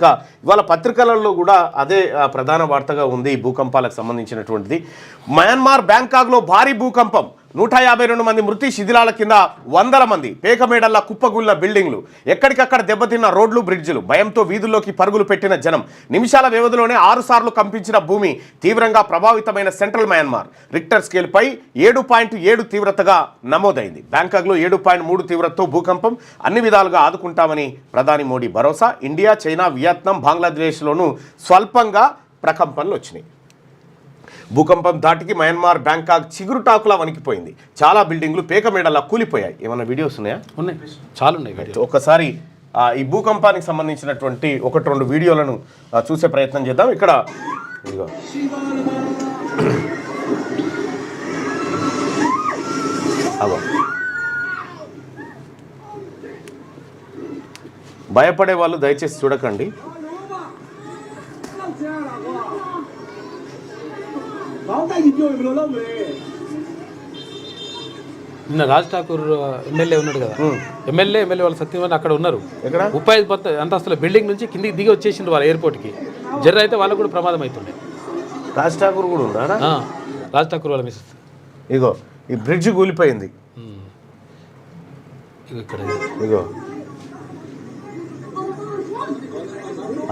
ఇక ఇవాళ పత్రికలలో కూడా అదే ప్రధాన వార్తగా ఉంది ఈ భూకంపాలకు సంబంధించినటువంటిది. మయన్మార్ బ్యాంకాక్లో భారీ భూకంపం, 152 మంది మృతి, శిథిలాల కింద వందల మంది, పేకమేడల్లా కుప్పగూలిన బిల్డింగ్లు, ఎక్కడికక్కడ దెబ్బతిన్న రోడ్లు బ్రిడ్జిలు, భయంతో వీధుల్లోకి పరుగులు పెట్టిన జనం, నిమిషాల వ్యవధిలోనే 6 సార్లు కంపించిన భూమి, తీవ్రంగా ప్రభావితమైన సెంట్రల్ మయన్మార్. రిక్టర్ స్కేల్పై 7.7 తీవ్రతగా నమోదైంది. బ్యాంకాక్లో 7.3 తీవ్రతతో భూకంపం, అన్ని విధాలుగా ఆదుకుంటామని ప్రధాని మోడీ భరోసా. ఇండియా, చైనా, వియత్నాం, బంగ్లాదేశ్లోనూ స్వల్పంగా ప్రకంపనలు వచ్చినాయి. భూకంపం ధాటికి మయన్మార్ బ్యాంకాక్ చిగురుటాకులా వణికిపోయింది. చాలా బిల్డింగ్లు పేకమేడలా కూలిపోయాయి. ఏమైనా వీడియోస్ ఉన్నాయా? ఉన్నాయి, చాలా ఉన్నాయి. ఒకసారి ఈ భూకంపానికి సంబంధించినటువంటి 1-2 వీడియోలను చూసే ప్రయత్నం చేద్దాం. ఇక్కడ ఇదిగో భయపడే వాళ్ళు దయచేసి చూడకండి. నిన్న రాజ్ ఠాకూర్ ఎమ్మెల్యే ఉన్నాడు కదా, ఎమ్మెల్యే వాళ్ళ సత్యవాన్ అక్కడ ఉన్నారు. 35 అంతస్తుల బిల్డింగ్ నుంచి కిందికి దిగి వచ్చేసిండ్రు వాళ్ళ ఎయిర్పోర్ట్కి. జర్ర అయితే వాళ్ళకు కూడా ప్రమాదం అవుతుండే. రాజ్ ఠాకూర్ కూడా ఉన్నారా? రాజ్ ఠాకూర్ వాళ్ళ మిస్సెస్. ఇగో ఈ బ్రిడ్జ్ కూలిపోయింది. ఇక్కడ ఇగో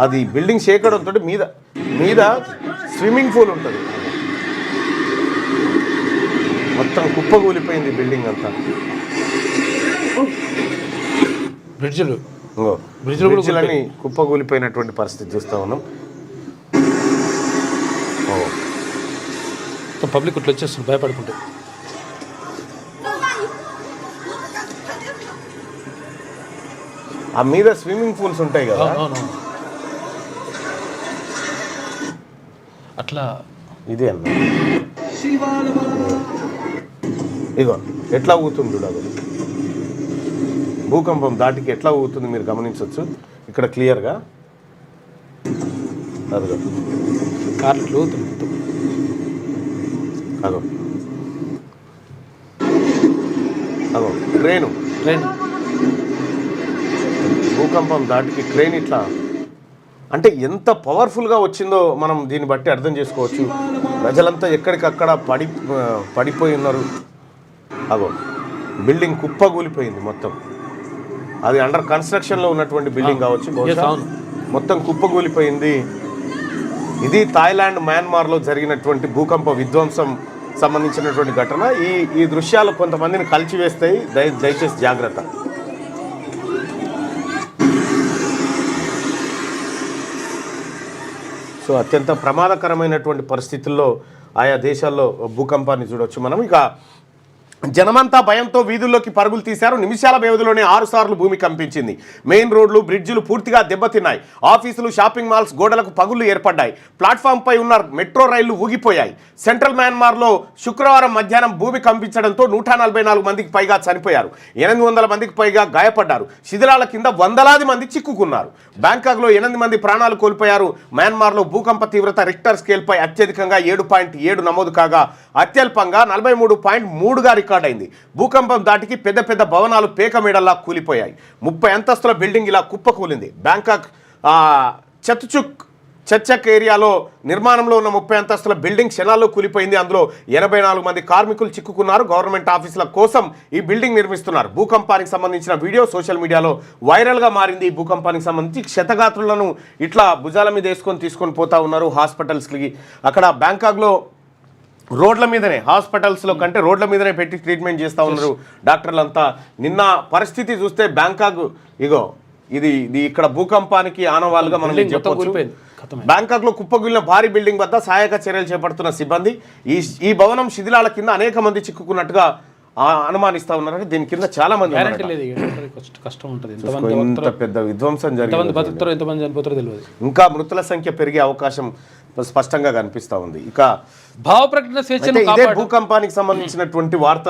అది బిల్డింగ్ షేకడంతో మీద మీద స్విమ్మింగ్ పూల్ ఉంటుంది, మొత్తం కుప్పగూలిపోయింది బిల్డింగ్ అంతా. బ్రిడ్జిలన్నీ కుప్పగూలిపోయినటువంటి పరిస్థితి చూస్తూ ఉన్నాం. పబ్లిక్ ఇట్లా వచ్చేస్తుంది భయపడుకుంటే. ఆ మీద స్విమ్మింగ్ పూల్స్ ఉంటాయి కదా, అట్లా ఇదే అన్న. ఇగో ఎట్లా ఊగుతుంది చూడాలి, భూకంపం దాటికి ఎట్లా ఊగుతుంది మీరు గమనించవచ్చు ఇక్కడ క్లియర్గా. అదిగో కార్లు ఊగుతుంది. అగో అగో ట్రైన్ భూకంపం దాటికి ట్రైన్ ఇట్లా, అంటే ఎంత పవర్ఫుల్గా వచ్చిందో మనం దీన్ని బట్టి అర్థం చేసుకోవచ్చు. ప్రజలంతా ఎక్కడికక్కడ పడిపోయి ఉన్నారు. అగో బిల్డింగ్ కుప్పగూలిపోయింది మొత్తం. అది అండర్ కన్స్ట్రక్షన్లో ఉన్నటువంటి బిల్డింగ్ కావచ్చు, మొత్తం కుప్పగూలిపోయింది. ఇది థాయిలాండ్, మయన్మార్లో జరిగినటువంటి భూకంప విధ్వంసం సంబంధించినటువంటి ఘటన. ఈ దృశ్యాలు కొంతమందిని కలిచివేస్తాయి, దయచేసి జాగ్రత్త. సో అత్యంత ప్రమాదకరమైనటువంటి పరిస్థితుల్లో ఆయా దేశాల్లో భూకంపాన్ని చూడవచ్చు మనం. ఇక జనమంతా భయంతో వీధుల్లోకి పరుగులు తీశారు. నిమిషాల వ్యవధిలోనే 6 సార్లు భూమి కంపించింది. మెయిన్ రోడ్లు, బ్రిడ్జిలు పూర్తిగా దెబ్బతిన్నాయి. ఆఫీసులు, షాపింగ్ మాల్స్ గోడలకు పగుళ్లు ఏర్పడ్డాయి. ప్లాట్ఫామ్పై ఉన్న మెట్రో రైళ్లు ఊగిపోయాయి. సెంట్రల్ మయన్మార్లో శుక్రవారం మధ్యాహ్నం భూమి కంపించడంతో 144 మందికి పైగా చనిపోయారు. 800 మందికి పైగా గాయపడ్డారు. శిథిలాల కింద వందలాది మంది చిక్కుకున్నారు. బ్యాంకాక్లో 8 మంది ప్రాణాలు కోల్పోయారు. మయన్మార్లో భూకంప తీవ్రత రిక్టర్ స్కేల్పై అత్యధికంగా 7.7 నమోదు కాగా అత్యల్పంగా 43.3గా రికార్డైంది. భూకంపం దాటికి పెద్ద పెద్ద భవనాలు పేకమేడల్లా కూలిపోయాయి. 30 అంతస్తుల బిల్డింగ్ ఇలా కుప్పకూలింది. బ్యాంకాక్ చచ్చక్ ఏరియాలో నిర్మాణంలో ఉన్న 30 అంతస్తుల బిల్డింగ్ క్షణాల్లో కూలిపోయింది. అందులో 84 మంది కార్మికులు చిక్కుకున్నారు. గవర్నమెంట్ ఆఫీసుల కోసం ఈ బిల్డింగ్ నిర్మిస్తున్నారు. భూకంపానికి సంబంధించిన వీడియో సోషల్ మీడియాలో వైరల్గా మారింది. ఈ భూకంపానికి సంబంధించి క్షతగాత్రులను ఇట్లా భుజాల మీద తీసుకొని పోతా ఉన్నారు హాస్పిటల్స్కి. అక్కడ బ్యాంకాక్లో రోడ్ల మీదనే, హాస్పిటల్స్లో కంటే రోడ్ల మీదనే పెట్టి ట్రీట్మెంట్ చేస్తూ ఉన్నారు డాక్టర్లంతా. నిన్న పరిస్థితి చూస్తే బ్యాంకాక్ ఇగో ఇది ఇక్కడ భూకంపానికి ఆనవాళ్ళుగా మనం చెప్పవచ్చు. బ్యాంకాక్లో కుప్పగూలిన భారీ బిల్డింగ్ వద్ద సహాయక చర్యలు చేపడుతున్న సిబ్బంది ఈ భవనం శిథిలాల కింద అనేక మంది చిక్కుకున్నట్టుగా అనుమానిస్తా ఉన్నారంటే దీని కింద చాలా మంది కష్టం ఉంటుంది. పెద్ద విధ్వంసం జరిగింది. ఎంతమంది చనిపోతారో తెలియదు. ఇంకా మృతుల సంఖ్య పెరిగే అవకాశం స్పష్టంగా కనిపిస్తూ ఉంది. ఇక భావ ప్రకటన స్వేచ్ఛను అయితే ఇదే భూకంపానికి సంబంధించినటువంటి వార్త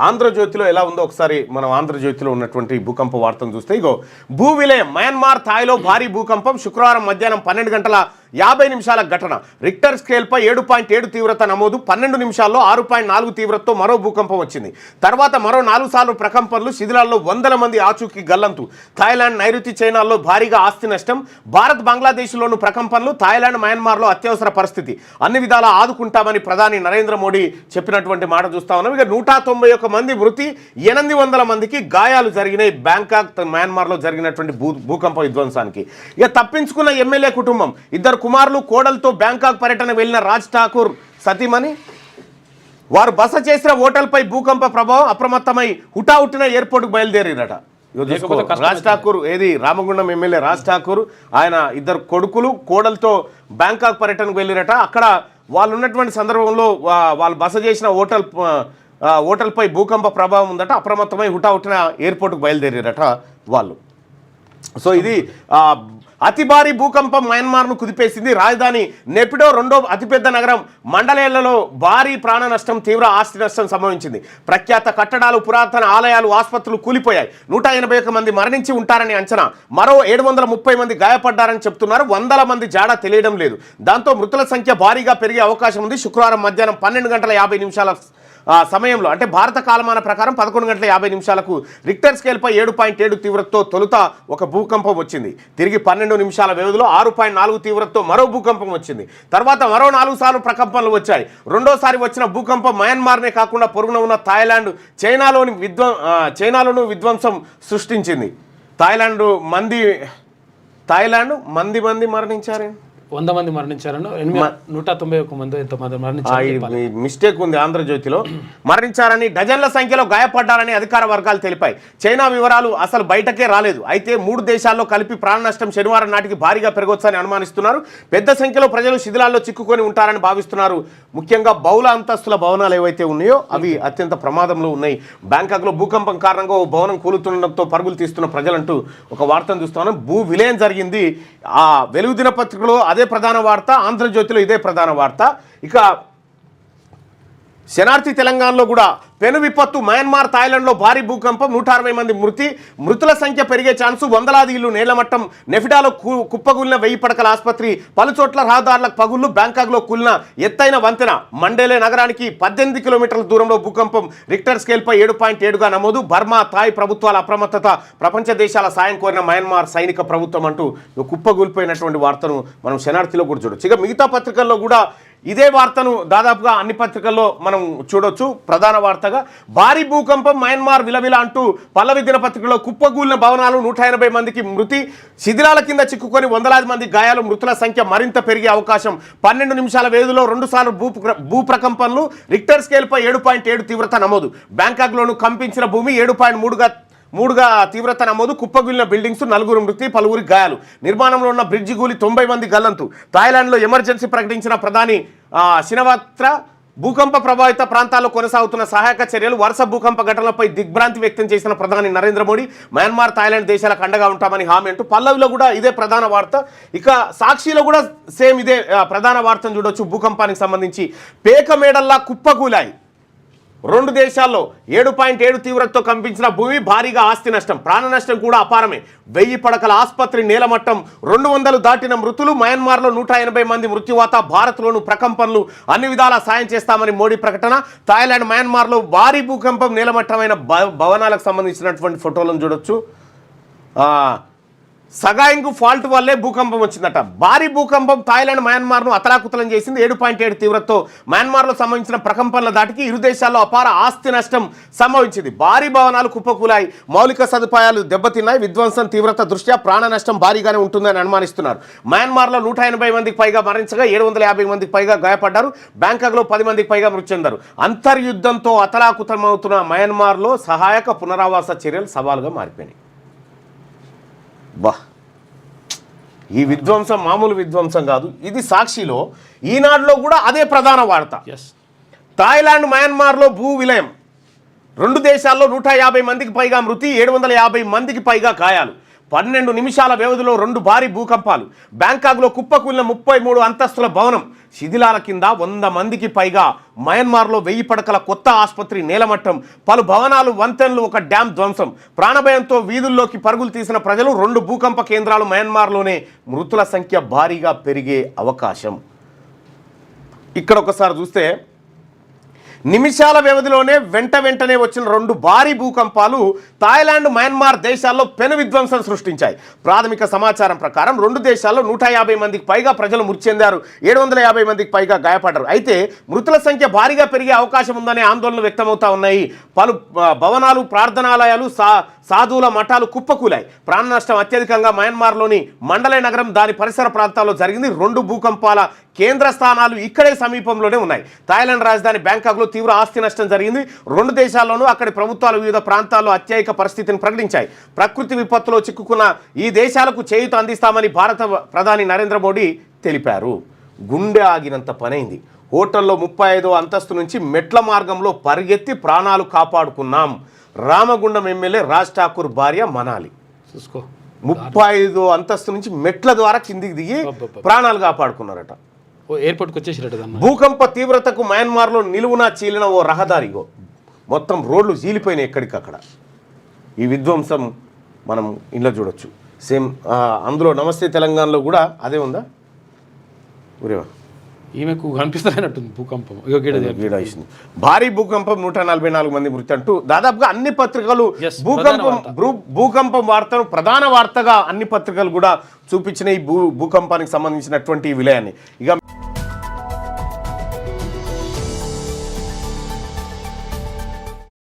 ఆంధ్రజ్యోతిలో ఎలా ఉందో ఒకసారి మనం ఆంధ్రజ్యోతిలో ఉన్నటువంటి భూకంప వార్తను చూస్తే ఇగో భూ విలయం మయన్మార్ థాయిలో భారీ భూకంపం శుక్రవారం మధ్యాహ్నం 12:50 ఘటన రిక్టర్ స్కేల్పై 7.7 తీవ్రత నమోదు 12 నిమిషాల్లో 6.4 తీవ్రతతో మరో భూకంపం వచ్చింది. తర్వాత మరో 4 సార్లు ప్రకంపనలు శిథిలాల్లో 100 మంది ఆచూకీ గల్లంతు. థాయిలాండ్ నైరుతి చైనాల్లో భారీగా ఆస్తి నష్టం. భారత్ బంగ్లాదేశ్లోను ప్రకంపనలు. థాయిలాండ్ మయన్మార్లో అత్యవసర పరిస్థితి. అన్ని విధాలా ఆదుకుంటామని ప్రధాని నరేంద్ర మోడీ చెప్పినటువంటి మాట చూస్తా ఉన్నాం. ఇక 191 మంది మృతి 800 మందికి గాయాలు జరిగినాయి బ్యాంకాక్ మయన్మార్లో జరిగినటువంటి భూకంప విధ్వంసానికి. ఇక తప్పించుకున్న ఎమ్మెల్యే కుటుంబం ఇద్దరు కుమారులు కోడలతో బ్యాంకాక్ పర్యటన వెళ్లిన రాజ్ ఠాకూర్ సతీమణి వారు బస చేసిన హోటల్పై భూకంప ప్రభావం అప్రమత్తమై హుటాహుటిన ఎయిర్పోర్ట్కు బయలుదేరిరట. రాజ్ ఠాకూర్ ఏది రామగుండం ఎమ్మెల్యే రాజ్ ఠాకూర్ ఆయన ఇద్దరు కొడుకులు కోడలతో బ్యాంకాక్ పర్యటనకు వెళ్ళిరట. అక్కడ వాళ్ళు ఉన్నటువంటి సందర్భంలో వాళ్ళు బస చేసిన హోటల్పై భూకంప ప్రభావం ఉందట. అప్రమత్తమై హుటాహుటిన ఎయిర్పోర్ట్కు బయలుదేరారట వాళ్ళు. సో ఇది అతి భారీ భూకంపం మయన్మార్ను కుదిపేసింది. రాజధాని నెపిడో రెండో అతిపెద్ద నగరం మండలేళ్లలో భారీ ప్రాణ నష్టం తీవ్ర ఆస్తి నష్టం సంభవించింది. ప్రఖ్యాత కట్టడాలు పురాతన ఆలయాలు ఆసుపత్రులు కూలిపోయాయి. 181 మంది మరణించి ఉంటారని అంచనా. మరో 730 మంది గాయపడ్డారని చెప్తున్నారు. 100 మంది జాడ తెలియడం లేదు. దాంతో మృతుల సంఖ్య భారీగా పెరిగే అవకాశం ఉంది. శుక్రవారం మధ్యాహ్నం 12:50 సమయంలో అంటే భారత కాలమాన ప్రకారం 11:50 రిక్టర్ స్కేల్పై 7.7 తీవ్రతతో తొలుత ఒక భూకంపం వచ్చింది. తిరిగి 12 నిమిషాల వ్యవధిలో 6.4 తీవ్రతతో మరో భూకంపం వచ్చింది. తర్వాత మరో 4 సార్లు ప్రకంపనలు వచ్చాయి. రెండోసారి వచ్చిన భూకంపం మయన్మార్నే కాకుండా పొరుగున ఉన్న థాయిలాండ్ చైనాలోనూ విధ్వంసం సృష్టించింది. థాయిలాండ్ మంది మరణించారు. 100 మంది మరణించారని 191 మంది ఎంతమంది మరణించారు. మిస్టేక్ ఉంది ఆంధ్రజ్యోతిలో. మరణించారని డజన్ల సంఖ్యలో గాయపడ్డారని అధికార వర్గాలు తెలిపాయి. చైనా వివరాలు అసలు బయటకే రాలేదు. అయితే 3 దేశాల్లో కలిపి ప్రాణ నష్టం శనివారం నాటికి భారీగా పెరగొచ్చని అనుమానిస్తున్నారు. పెద్ద సంఖ్యలో ప్రజలు శిథిలాల్లో చిక్కుకొని ఉంటారని భావిస్తున్నారు. ముఖ్యంగా బహుళ అంతస్తుల భవనాలు ఏవైతే ఉన్నాయో అవి అత్యంత ప్రమాదంలో ఉన్నాయి. బ్యాంకాక్లో భూకంపం కారణంగా ఓ భవనం కూలుతుండడంతో పరుగులు తీస్తున్న ప్రజలంటూ ఒక వార్తను చూస్తున్నాం. భూ విలయం జరిగింది. ఆ వెలుగు దినపత్రికలో అదే ప్రధాన వార్త, ఆంధ్రజ్యోతిలో ఇదే ప్రధాన వార్త. ఇక శనార్థి తెలంగాణలో కూడా పెను విపత్తు. మయన్మార్ థాయిలాండ్లో భారీ భూకంపం 160 మంది మృతుల సంఖ్య పెరిగే ఛాన్సు. వందలాది ఇళ్లు నేలమట్టం. నెఫిడాలో కుప్పగూలిన 1000 పడకల ఆసుపత్రి. పలుచోట్ల రహదారులకు పగుళ్లు. బ్యాంకాక్లో కూలిన ఎత్తైన వంతెన. మండేలే నగరానికి 18 కిలోమీటర్ల దూరంలో భూకంపం. రిక్టర్ స్కేల్పై 7.7గా నమోదు. బర్మా థాయ్ ప్రభుత్వాల అప్రమత్తత. ప్రపంచ దేశాల సాయం కోరిన మయన్మార్ సైనిక ప్రభుత్వం అంటూ కుప్పగూలిపోయినటువంటి వార్తను మనం శనార్థిలో కూడా చూడొచ్చు. ఇక మిగతా పత్రికల్లో కూడా ఇదే వార్తను దాదాపుగా అన్ని పత్రికల్లో మనం చూడొచ్చు. ప్రధాన వార్తగా భారీ భూకంపం మయన్మార్ విలవిల అంటూ పల్లవి దినపత్రికలో కుప్పగూలిన భవనాలు 180 మందికి మృతి. శిథిలాల కింద చిక్కుకొని వందలాది మంది గాయాలు. మృతుల సంఖ్య మరింత పెరిగే అవకాశం. 12 నిమిషాల వ్యవధిలో 2 సార్లు భూ ప్రకంపనలు. రిక్టర్ స్కేల్పై 7.7 తీవ్రత నమోదు. బ్యాంకాక్లోను కంపించిన భూమి 7.3గా తీవ్రత నమోదు. కుప్పగూలిన బిల్డింగ్స్ 4 మృతి 10 గాయాలు. నిర్మాణంలో ఉన్న బ్రిడ్జి కూలి 90 మంది గల్లంతు. థాయిలాండ్లో ఎమర్జెన్సీ ప్రకటించిన ప్రధాని షినవాత్ర. భూకంప ప్రభావిత ప్రాంతాల్లో కొనసాగుతున్న సహాయక చర్యలు. వరుస భూకంప ఘటనలపై దిగ్భ్రాంతి వ్యక్తం చేసిన ప్రధాని నరేంద్ర మోడీ మయన్మార్ థాయిలాండ్ దేశాలకు అండగా ఉంటామని హామీ అంటూ పల్లవిలో కూడా ఇదే ప్రధాన వార్త. ఇక సాక్షిలో కూడా సేమ్ ఇదే ప్రధాన వార్తను చూడొచ్చు. భూకంపానికి సంబంధించి పేక మేడల్లా కుప్పకూలాయి. 2 దేశాల్లో 7.7 తీవ్రతతో కంపించిన భూమి. భారీగా ఆస్తి నష్టం. ప్రాణ నష్టం కూడా అపారమే. 1000 పడకల ఆసుపత్రి నేలమట్టం. 200 దాటిన మృతులు. మయన్మార్లో 180 మంది మృత్యువాత. భారత్లోను ప్రకంపనలు. అన్ని విధాలా సాయం చేస్తామని మోడీ ప్రకటన. థాయిలాండ్ మయన్మార్లో భారీ భూకంపం. నేలమట్టమైన భవనాలకు సంబంధించినటువంటి ఫోటోలను చూడొచ్చు. సగాయింగ్ ఫాల్ట్ వల్లే భూకంపం వచ్చిందట. భారీ భూకంపం థాయిలాండ్ మయన్మార్ను అతలాకుతలం చేసింది. 7.7 తీవ్రతతో మయన్మార్లో సంబంధించిన ప్రకంపనల దాటికి ఇరు దేశాల్లో అపార ఆస్తి నష్టం సంభవించింది. భారీ భవనాలు కుప్పకూలాయి. మౌలిక సదుపాయాలు దెబ్బతిన్నాయి. విధ్వంసం తీవ్రత దృష్ట్యా ప్రాణ నష్టం భారీగానే ఉంటుందని అనుమానిస్తున్నారు. మయన్మార్లో 180 మందికి పైగా మరణించగా 750 మందికి పైగా గాయపడ్డారు. బ్యాంకాక్లో 10 మందికి పైగా మృతి చెందారు. అంతర్యుద్ధంతో అతలాకుతలమవుతున్న మయన్మార్లో సహాయక పునరావాస చర్యలు సవాలుగా మారిపోయినాయి. ఈ విధ్వంసం మామూలు విధ్వంసం కాదు. ఇది సాక్షిలో, ఈనాడులో కూడా అదే ప్రధాన వార్త. థాయిలాండ్ మయన్మార్లో భూ విలయం. 2 దేశాల్లో 150 మందికి పైగా మృతి. 750 మందికి పైగా గాయాలు. 12 నిమిషాల వ్యవధిలో 2 భారీ భూకంపాలు. బ్యాంకాక్లో కుప్పకూలిన 33 అంతస్తుల భవనం శిథిలాల కింద 100 మందికి పైగా. మయన్మార్లో 1000 పడకల కొత్త ఆసుపత్రి నేలమట్టం. పలు భవనాలు, వంతెనలు, ఒక డ్యాం ధ్వంసం. ప్రాణభయంతో వీధుల్లోకి పరుగులు తీసిన ప్రజలు. 2 భూకంప కేంద్రాలు మయన్మార్లోనే. మృతుల సంఖ్య భారీగా పెరిగే అవకాశం. ఇక్కడ ఒకసారి చూస్తే నిమిషాల వ్యవధిలోనే వెంటనే వచ్చిన 2 భారీ భూకంపాలు థాయిలాండ్, మయన్మార్ దేశాల్లో పెను విధ్వంసం సృష్టించాయి. ప్రాథమిక సమాచారం ప్రకారం 2 దేశాల్లో 150 మందికి పైగా ప్రజలు మృతి చెందారు. 750 మందికి పైగా గాయపడ్డారు. అయితే మృతుల సంఖ్య భారీగా పెరిగే అవకాశం ఉందనే ఆందోళనలు వ్యక్తమవుతా ఉన్నాయి. పలు భవనాలు, ప్రార్థనాలయాలు, సాధువుల మఠాలు కుప్పకూలాయి. ప్రాణ నష్టం అత్యధికంగా మయన్మార్లోని మండలే నగరం, దాని పరిసర ప్రాంతాల్లో జరిగింది. 2 భూకంపాల కేంద్ర స్థానాలు ఇక్కడే సమీపంలోనే ఉన్నాయి. థాయిలాండ్ రాజధాని బ్యాంకాక్లో తీవ్ర ఆస్తి నష్టం జరిగింది. 2 దేశాల్లోనూ అక్కడి ప్రభుత్వాలు వివిధ ప్రాంతాల్లో అత్యయిక పరిస్థితిని ప్రకటించాయి. ప్రకృతి విపత్తులో చిక్కుకున్న ఈ దేశాలకు చేయూత అందిస్తామని భారత ప్రధాని నరేంద్ర మోడీ తెలిపారు. గుండె ఆగినంత పనైంది. హోటల్లో 35వ అంతస్తు నుంచి మెట్ల మార్గంలో పరిగెత్తి ప్రాణాలు కాపాడుకున్నాం. రామగుండం ఎమ్మెల్యే రాజ్ ఠాకూర్ భార్య మనాలి చూసుకో 35వ అంతస్తు నుంచి మెట్ల ద్వారా కిందికి దిగి ప్రాణాలు కాపాడుకున్నారట. ఎయిర్పోర్ట్కి వచ్చేసినట్టు. భూకంప తీవ్రతకు మయన్మార్లో నిలువునా చీలిన ఓ రహదారిగో మొత్తం రోడ్లు చీలిపోయినాయి ఎక్కడికక్కడ. ఈ విధ్వంసం మనం ఇంట్లో చూడొచ్చు. సేమ్ అందులో నమస్తే తెలంగాణలో కూడా అదే ఉందా? ఊరేవా ఈమెకు కనిపిస్తున్నట్టుంది భూకంపం. భారీ భూకంపం, 144 మంది మృతి అంటూ దాదాపుగా అన్ని పత్రికలు భూకంపం వార్తను ప్రధాన వార్తగా అన్ని పత్రికలు కూడా చూపించిన ఈ భూకంపానికి సంబంధించినటువంటి విలయాన్ని. ఇక